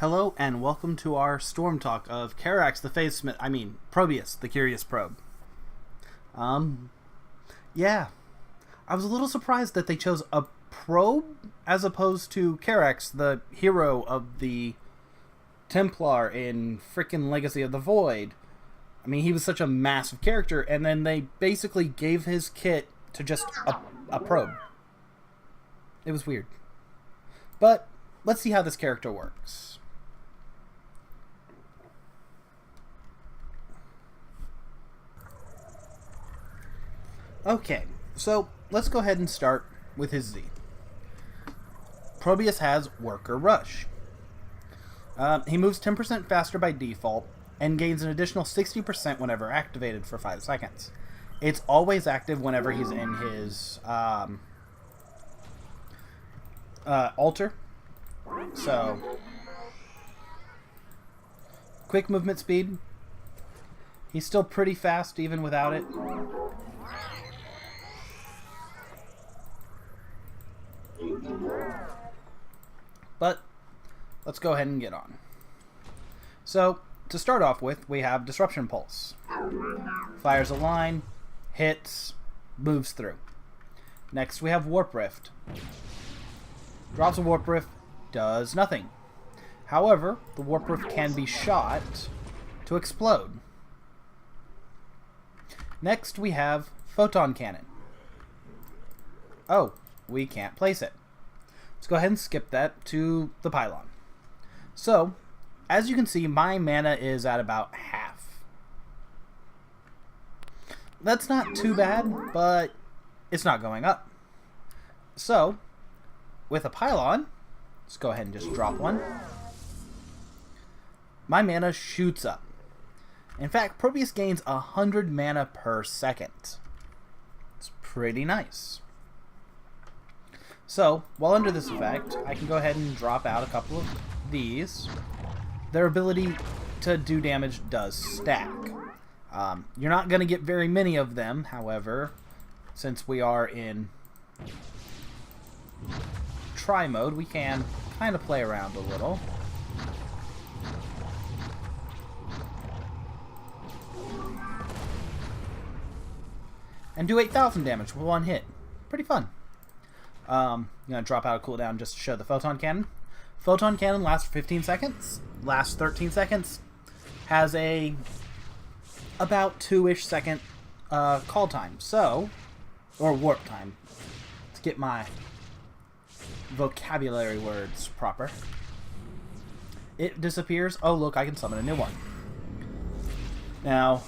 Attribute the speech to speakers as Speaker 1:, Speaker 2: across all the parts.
Speaker 1: Hello and welcome to our storm talk of Karax the Probius the Curious Probe. Um, yeah, I was a little surprised that they chose a probe as opposed to Karax, the hero of the Templar in frickin' Legacy of the Void. I mean, he was such a massive character, and then they basically gave his kit to just a probe. It was weird. But let's see how this character works. Okay, so let's go ahead and start with his Z. Probius has Worker Rush. He moves 10% faster by default and gains an additional 60% whenever activated for 5 seconds. It's always active whenever he's in his altar. So, quick movement speed. He's still pretty fast even without it. But let's go ahead and get on. So, to start off with, we have Disruption Pulse. Fires a line, hits, moves through. Next, we have Warp Rift. Drops a Warp Rift, does nothing. However, the Warp Rift can be shot to explode. Next, we have Photon Cannon. Oh, we can't place it. Let's go ahead and skip that to the pylon. So, as you can see, my mana is at about half. That's not too bad, but it's not going up. So, with a pylon, let's go ahead and just drop one. My mana shoots up. In fact, Probius gains 100 mana per second. It's pretty nice. So, while under this effect, I can go ahead and drop out a couple of these. Their ability to do damage does stack. You're not going to get very many of them, however, since we are in try mode, we can kind of play around a little. And do 8,000 damage with one hit. Pretty fun. I'm going to drop out a cooldown just to show the Photon Cannon. Photon Cannon lasts for 15 seconds. Lasts 13 seconds. Has a about 2-ish second call time. So, or warp time. Let's get my vocabulary words proper. It disappears. Oh, look, I can summon a new one. Now,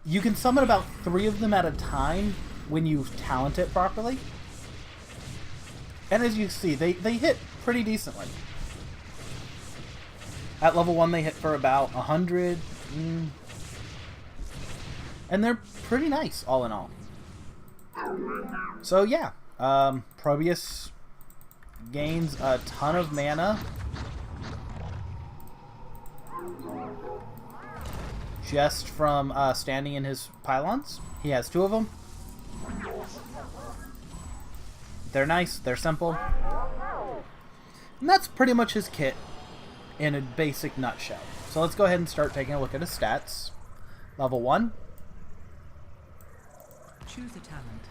Speaker 1: you can summon about 3 of them at a time when you talent it properly. And as you see, they hit pretty decently. At level 1, they hit for about 100. And they're pretty nice, all in all. So, yeah. Probius gains a ton of mana. Just from standing in his pylons. He has 2 of them. They're nice, they're simple. And that's pretty much his kit in a basic nutshell. So let's go ahead and start taking a look at his stats. Level 1.
Speaker 2: Choose a talent.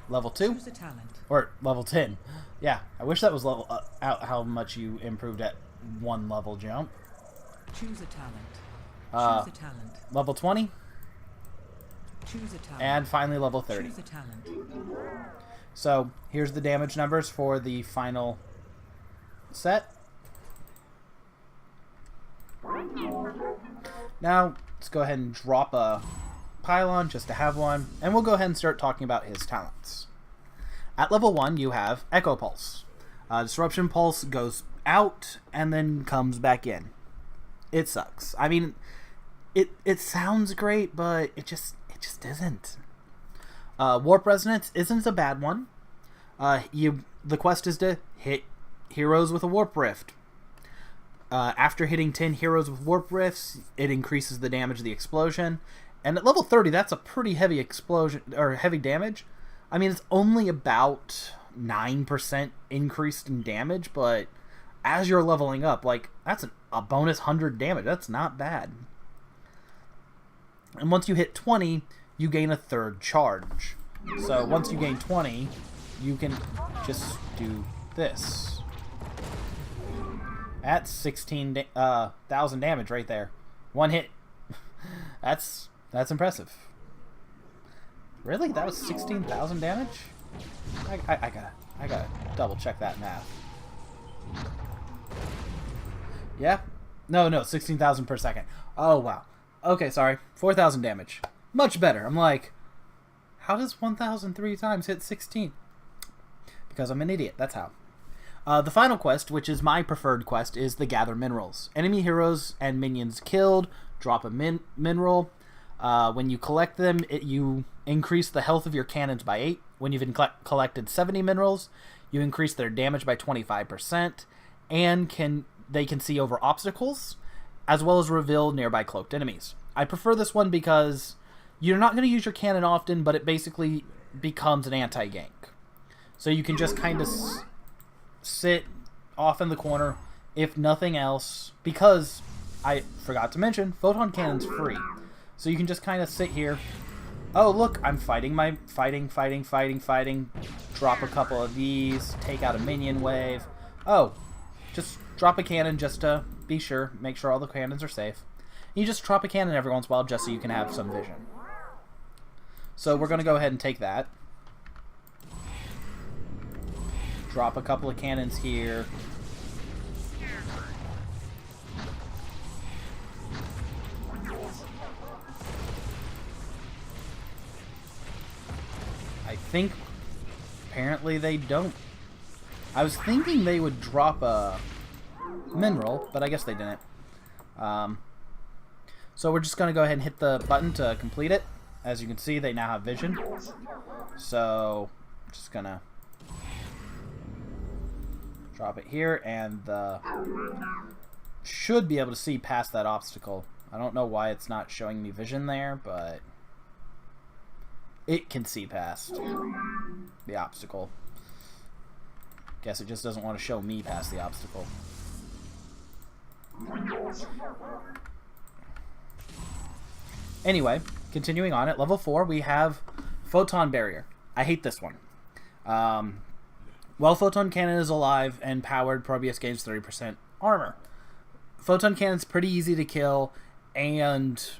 Speaker 1: Level 2.
Speaker 2: Choose a talent.
Speaker 1: Or level 10. Yeah, I wish that was level out how much you improved at 1 level jump.
Speaker 2: Choose a talent. Choose a talent.
Speaker 1: Level 20.
Speaker 2: Choose a talent.
Speaker 1: And finally level 30.
Speaker 2: Choose a talent.
Speaker 1: So, here's the damage numbers for the final set. Now, let's go ahead and drop a pylon just to have one, and we'll go ahead and start talking about his talents. At level 1, you have Echo Pulse. Disruption Pulse goes out and then comes back in. It sucks. I mean, it sounds great, but it just isn't. Warp Resonance isn't a bad one. The quest is to hit heroes with a Warp Rift. After hitting 10 heroes with Warp Rifts, it increases the damage of the explosion. And at level 30, that's a pretty heavy explosion, or heavy damage. I mean, it's only about 9% increased in damage, but as you're leveling up. Like, that's a bonus 100 damage. That's not bad. And once you hit 20, you gain a third charge. So once you gain 20, you can just do this. That's 16,000 damage right there. One hit. That's impressive. Really? That was 16,000 damage? I gotta double check that math. Yeah? No, 16,000 per second. Oh, wow. Okay, sorry. 4,000 damage. Much better. I'm like, how does 1,003 times hit 16? Because I'm an idiot. That's how. The final quest, which is my preferred quest, is the Gather Minerals. Enemy heroes and minions killed drop a mineral. When you collect them, you increase the health of your cannons by 8. When you've collected 70 minerals, you increase their damage by 25%, and they can see over obstacles, as well as reveal nearby cloaked enemies. I prefer this one because you're not going to use your cannon often, but it basically becomes an anti-gank. So you can just kind of sit off in the corner, if nothing else, because I forgot to mention, photon cannon's free. So you can just kind of sit here. Oh, look, I'm fighting. Drop a couple of these, take out a minion wave. Oh, just drop a cannon just to be sure, make sure all the cannons are safe. You just drop a cannon every once in a while just so you can have some vision. So we're going to go ahead and take that. Drop a couple of cannons here. I think apparently they don't. I was thinking they would drop a mineral, but I guess they didn't. So we're just going to go ahead and hit the button to complete it. As you can see, they now have vision. So just going to drop it here, and should be able to see past that obstacle. I don't know why it's not showing me vision there, but it can see past the obstacle. Guess it just doesn't want to show me past the obstacle. Anyway, continuing on, at level 4 we have Photon Barrier. I hate this one. While Photon Cannon is alive and powered, Probius gains 30% armor. Photon Cannon's pretty easy to kill, and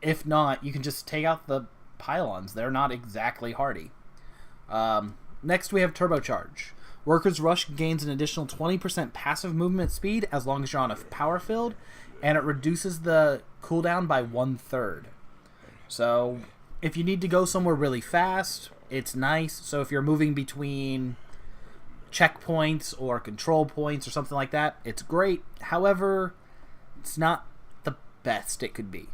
Speaker 1: if not, you can just take out the pylons. They're not exactly hardy. Next we have Turbocharge. Workers Rush gains an additional 20% passive movement speed as long as you're on a power field, and it reduces the cooldown by 1/3. So if you need to go somewhere really fast, it's nice. So if you're moving between checkpoints or control points or something like that, it's great. However, it's not the best it could be.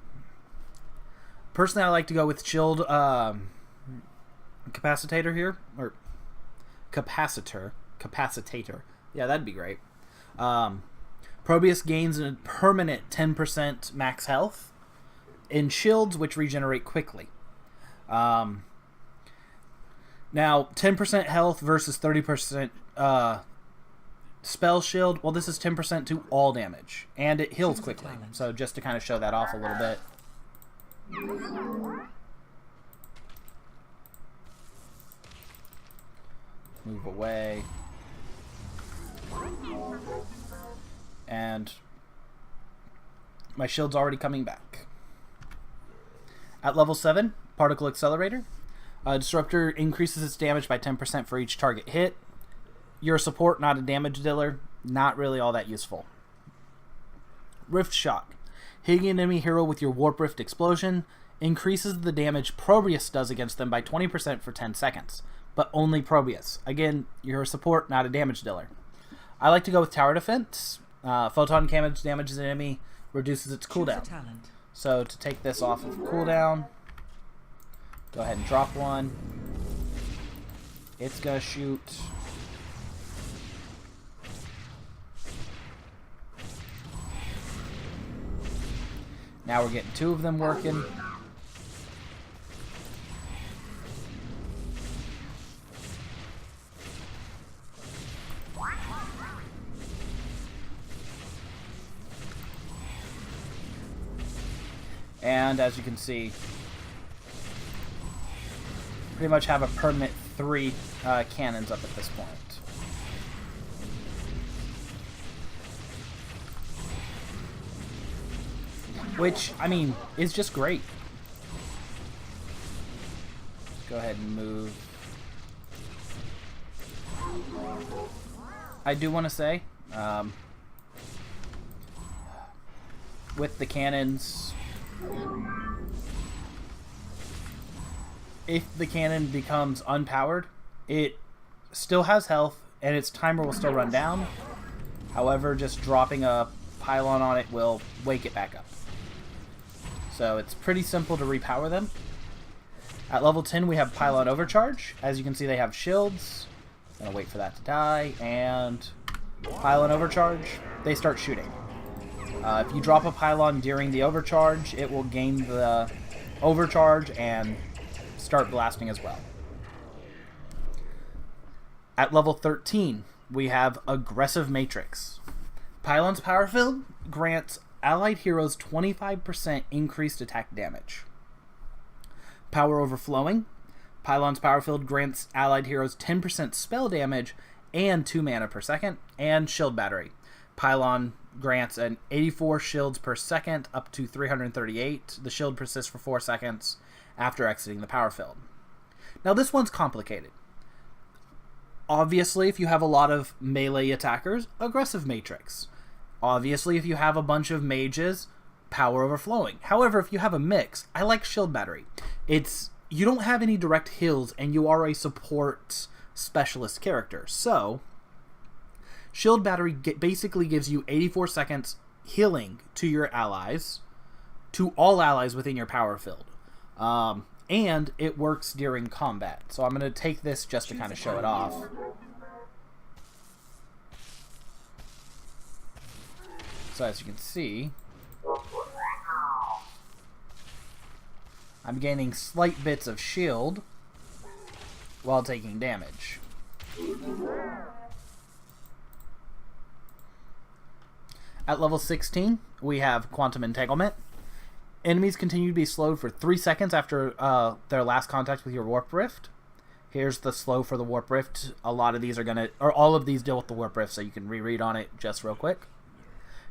Speaker 1: Personally, I like to go with Shield Capacitator here, or Capacitator. Yeah, that'd be great. Probius gains a permanent 10% max health in shields, which regenerate quickly. Now, 10% health versus 30% spell shield. Well, this is 10% to all damage, and it heals quickly. So just to kind of show that off a little bit. Move away. And my shield's already coming back. At level 7, Particle Accelerator. Disruptor increases its damage by 10% for each target hit. You're a support, not a damage dealer. Not really all that useful. Rift Shot. Hitting an enemy hero with your Warp Rift Explosion increases the damage Probius does against them by 20% for 10 seconds. But only Probius. Again, you're a support, not a damage dealer. I like to go with Tower Defense. Photon damages an enemy, reduces its cooldown. So to take this off of cooldown, go ahead and drop one. It's going to shoot. Now we're getting 2 of them working. And as you can see, pretty much have a permanent 3 cannons up at this point. Which, I mean, is just great. Go ahead and move. I do want to say, with the cannons, if the cannon becomes unpowered, it still has health and its timer will still run down. However, just dropping a pylon on it will wake it back up. So it's pretty simple to repower them. At level 10 we have Pylon Overcharge. As you can see, they have shields. Gonna wait for that to die. And Pylon Overcharge, they start shooting. If you drop a pylon during the overcharge, it will gain the overcharge and start blasting as well. At level 13, we have Aggressive Matrix. Pylon's Power Field grants allied heroes 25% increased attack damage. Power Overflowing. Pylon's Power Field grants allied heroes 10% spell damage and 2 mana per second. And Shield Battery. Pylon grants an 84 shields per second up to 338. The shield persists for 4 seconds after exiting the power field. Now this one's complicated. Obviously, if you have a lot of melee attackers, Aggressive Matrix. Obviously, if you have a bunch of mages, Power Overflowing. However, if you have a mix, I like Shield Battery. You don't have any direct heals, and you are a support specialist character. So, Shield Battery basically gives you 84 seconds healing to your allies, to all allies within your power field. And it works during combat. So I'm going to take this just to kind of show it off. So as you can see, I'm gaining slight bits of shield while taking damage. At level 16, we have Quantum Entanglement. Enemies continue to be slowed for 3 seconds after their last contact with your Warp Rift. Here's the slow for the Warp Rift. A lot of these are gonna, or all of these deal with the Warp Rift, so you can reread on it just real quick.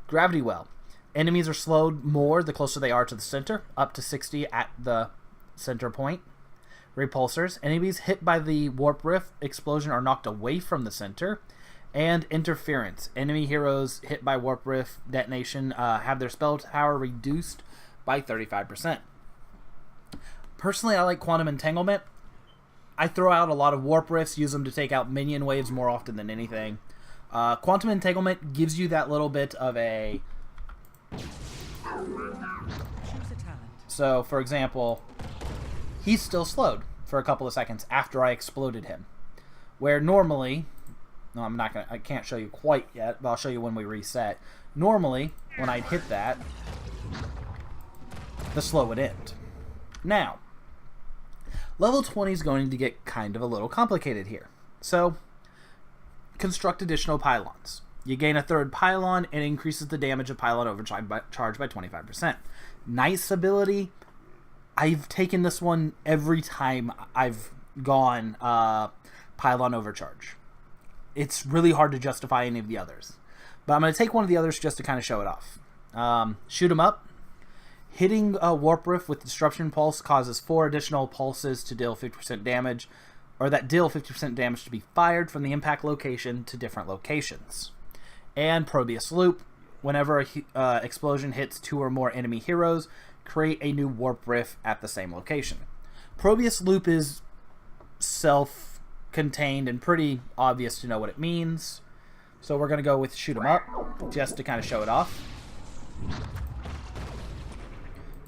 Speaker 1: Gravity Well. Enemies are slowed more the closer they are to the center, up to 60 at the center point. Repulsors. Enemies hit by the Warp Rift explosion are knocked away from the center. And Interference. Enemy heroes hit by Warp Rift detonation have their spell power reduced by 35%. Personally, I like Quantum Entanglement. I throw out a lot of Warp Rifts, use them to take out minion waves more often than anything. Quantum Entanglement gives you that little bit of a... So, for example, he's still slowed for a couple of seconds after I exploded him. Where normally... No, I can't show you quite yet, but I'll show you when we reset. Normally, when I'd hit that, the slow would end. Now, level 20 is going to get kind of a little complicated here. So, construct additional pylons. You gain a 3rd pylon and increases the damage of pylon overcharge by 25%. Nice ability. I've taken this one every time I've gone pylon overcharge. It's really hard to justify any of the others. But I'm going to take one of the others just to kind of show it off. Shoot 'em up. Hitting a Warp Rift with Disruption Pulse causes 4 additional pulses to deal 50% damage, or that deal 50% damage to be fired from the impact location to different locations. And Probius Loop. Whenever a explosion hits 2 or more enemy heroes, create a new Warp Rift at the same location. Probius Loop is self-contained and pretty obvious to know what it means. So we're going to go with Shoot 'em Up, just to kind of show it off.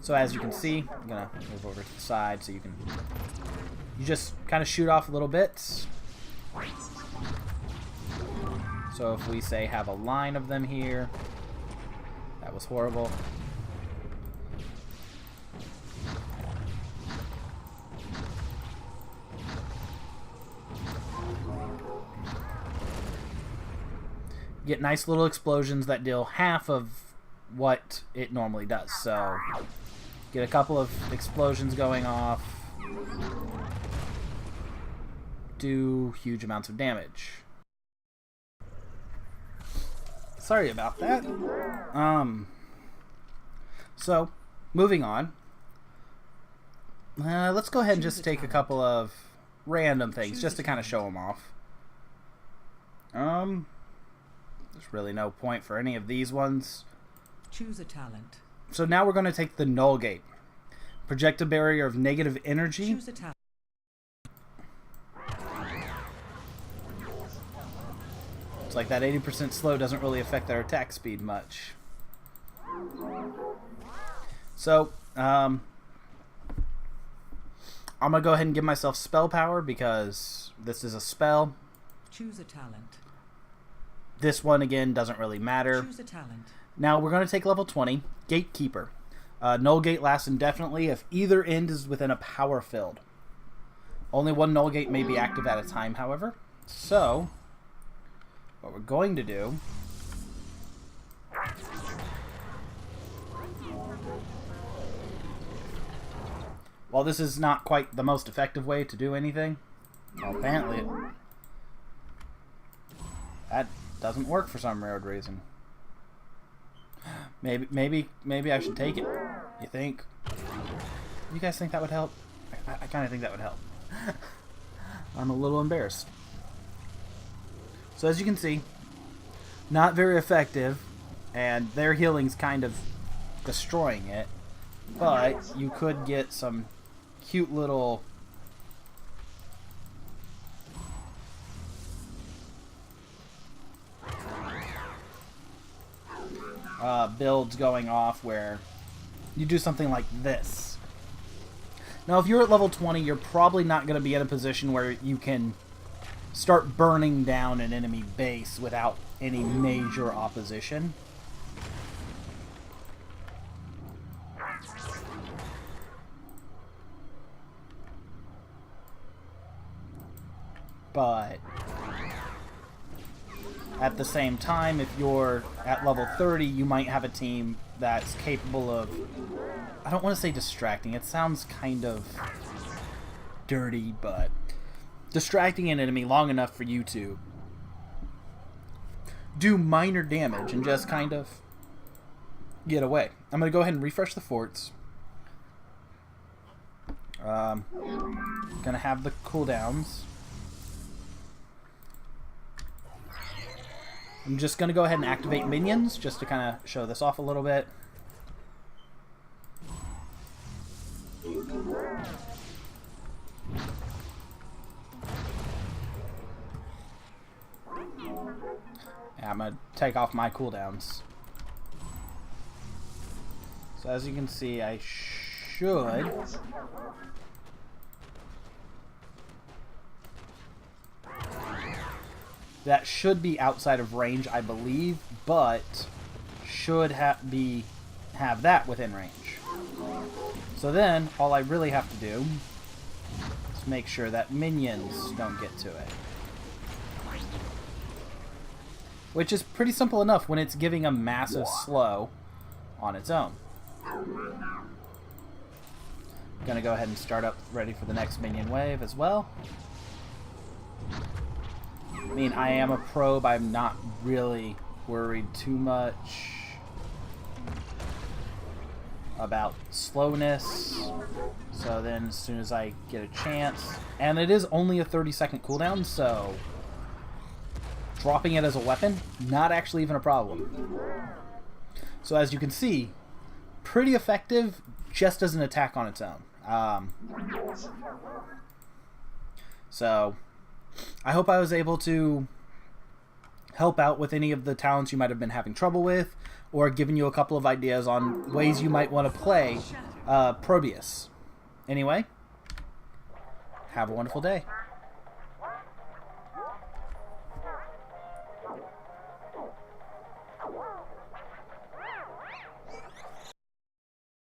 Speaker 1: So as you can see, I'm going to move over to the side so you just kind of shoot off a little bit. So if we say have a line of them here, that was horrible. Get nice little explosions that deal half of what it normally does. So Get a couple of explosions going off. Do huge amounts of damage. Sorry about that. So, moving on. Let's go ahead and just take a couple of random things just to kind of show them off. There's really no point for any of these ones.
Speaker 2: Choose a talent.
Speaker 1: So now we're going to take the Null Gate. Project a barrier of negative energy.
Speaker 2: Choose a talent.
Speaker 1: It's like that 80% slow doesn't really affect their attack speed much. So, I'm going to go ahead and give myself spell power because this is a spell.
Speaker 2: Choose a talent.
Speaker 1: This one, again, doesn't really matter.
Speaker 2: Choose a talent.
Speaker 1: Now, we're going to take level 20, Gatekeeper. Null Gate lasts indefinitely if either end is within a power field. Only one Null Gate may be active at a time, however. So, what we're going to do... While this is not quite the most effective way to do anything, well, apparently that doesn't work for some weird reason. Maybe I should take it. You think? You guys think that would help? I kind of think that would help. I'm a little embarrassed. So as you can see, not very effective, and their healing's kind of destroying it. But you could get some cute little builds going off where you do something like this. Now, if you're at level 20, you're probably not going to be in a position where you can start burning down an enemy base without any major opposition. But at the same time, if you're at level 30, you might have a team that's capable of, I don't want to say distracting, it sounds kind of dirty, but distracting an enemy long enough for you to do minor damage and just kind of get away. I'm going to go ahead and refresh the forts. Going to have the cooldowns. I'm just going to go ahead and activate minions just to kind of show this off a little bit. Yeah, I'm going to take off my cooldowns. So as you can see, I should... That should be outside of range, I believe, but should have that within range. So then, all I really have to do is make sure that minions don't get to it. Which is pretty simple enough when it's giving a massive slow on its own. Gonna go ahead and start up ready for the next minion wave as well. I mean, I am a probe. I'm not really worried too much about slowness. So then as soon as I get a chance, and it is only a 30-second cooldown, so dropping it as a weapon, not actually even a problem. So as you can see, pretty effective just as an attack on its own. So I hope I was able to help out with any of the talents you might have been having trouble with, or giving you a couple of ideas on ways you might want to play Probius. Anyway, have a wonderful day.